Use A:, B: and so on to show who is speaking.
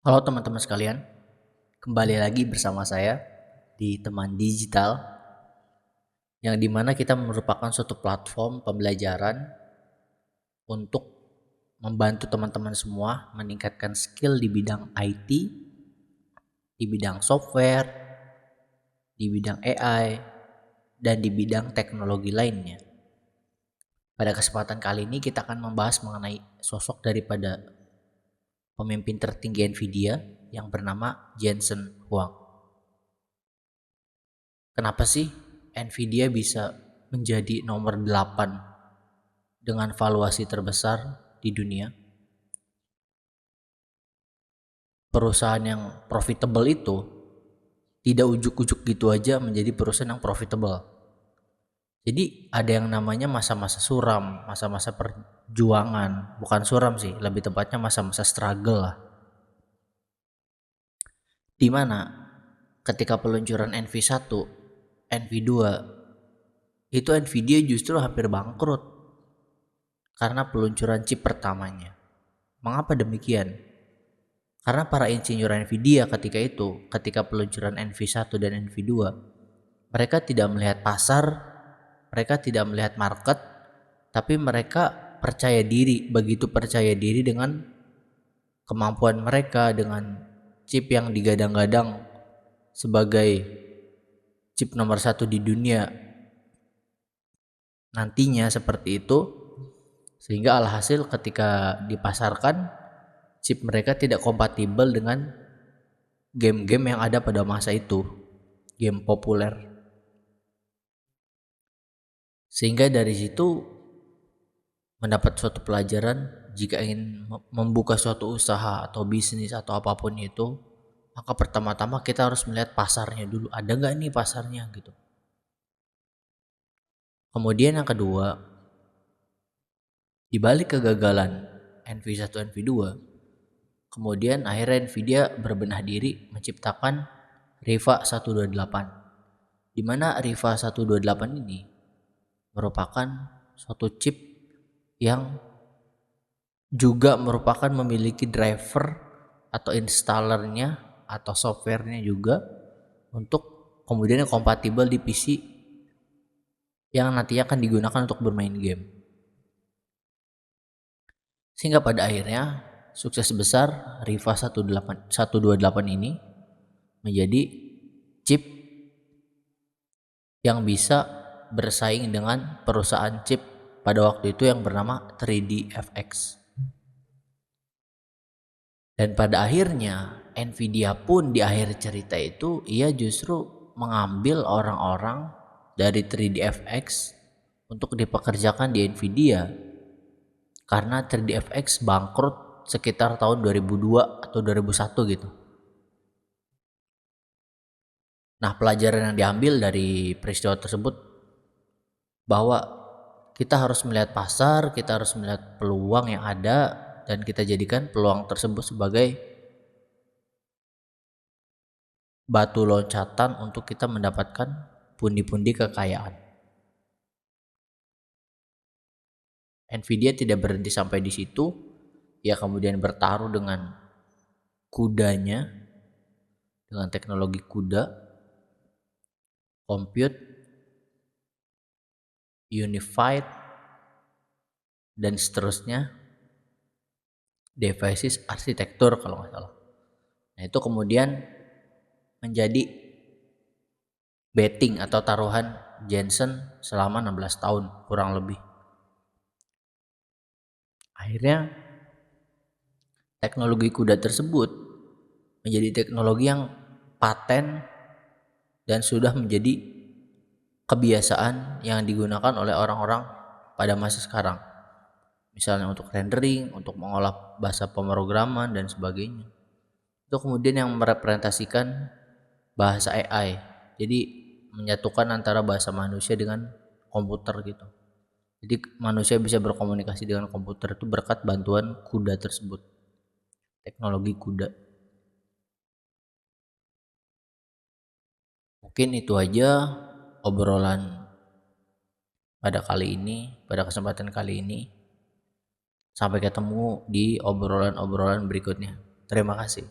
A: Halo teman-teman sekalian, kembali lagi bersama saya di Teman Digital, yang dimana kita merupakan suatu platform pembelajaran untuk membantu teman-teman semua meningkatkan skill di bidang IT, di bidang software, di bidang AI, dan di bidang teknologi lainnya. Pada kesempatan kali ini kita akan membahas mengenai sosok daripada pemimpin tertinggi Nvidia yang bernama Jensen Huang. Kenapa sih Nvidia bisa menjadi nomor 8 dengan valuasi terbesar di dunia? Perusahaan yang profitable itu tidak ujuk-ujuk gitu aja menjadi perusahaan yang profitable. Jadi ada yang namanya masa-masa suram, masa-masa perjuangan, bukan suram sih, lebih tepatnya masa-masa struggle lah. Dimana ketika peluncuran NV1, NV2, itu Nvidia justru hampir bangkrut karena peluncuran chip pertamanya. Mengapa demikian? Karena para insinyur Nvidia ketika peluncuran NV1 dan NV2, mereka tidak melihat pasar, mereka tidak melihat market, tapi mereka begitu percaya diri dengan kemampuan mereka, dengan chip yang digadang-gadang sebagai chip nomor 1 di dunia nantinya seperti itu, sehingga alhasil ketika dipasarkan chip mereka tidak kompatibel dengan game-game yang ada pada masa itu, game populer. Sehingga dari situ mendapat suatu pelajaran, jika ingin membuka suatu usaha atau bisnis atau apapun itu, maka pertama-tama kita harus melihat pasarnya dulu, ada nggak nih pasarnya gitu. Kemudian yang kedua, di balik kegagalan NV1 NV2, kemudian akhirnya Nvidia berbenah diri menciptakan Riva 128, di mana Riva 128 ini merupakan suatu chip yang juga merupakan memiliki driver atau installernya atau softwarenya juga untuk kemudian kompatibel di PC yang nantinya akan digunakan untuk bermain game. Sehingga pada akhirnya sukses besar Riva 128 ini menjadi chip yang bisa bersaing dengan perusahaan chip pada waktu itu yang bernama 3DFX. Dan pada akhirnya Nvidia pun di akhir cerita itu ia justru mengambil orang-orang dari 3DFX untuk dipekerjakan di Nvidia, karena 3DFX bangkrut sekitar tahun 2002 atau 2001 gitu. Nah, pelajaran yang diambil dari peristiwa tersebut bahwa kita harus melihat pasar, kita harus melihat peluang yang ada, dan kita jadikan peluang tersebut sebagai batu loncatan untuk kita mendapatkan pundi-pundi kekayaan. Nvidia tidak berhenti sampai di situ, ia kemudian bertaruh dengan kudanya, dengan teknologi kuda, compute, unified, dan seterusnya, devices arsitektur kalau nggak salah. Nah, itu kemudian menjadi betting atau taruhan Jensen selama 16 tahun kurang lebih. Akhirnya teknologi kuda tersebut menjadi teknologi yang paten dan sudah menjadi kebiasaan yang digunakan oleh orang-orang pada masa sekarang. Misalnya untuk rendering, untuk mengolah bahasa pemrograman dan sebagainya. Itu kemudian yang merepresentasikan bahasa AI. Jadi menyatukan antara bahasa manusia dengan komputer gitu. Jadi manusia bisa berkomunikasi dengan komputer itu berkat bantuan kuda tersebut. Teknologi kuda. Mungkin itu aja obrolan pada kesempatan kali ini. Sampai ketemu di obrolan-obrolan berikutnya. Terima kasih.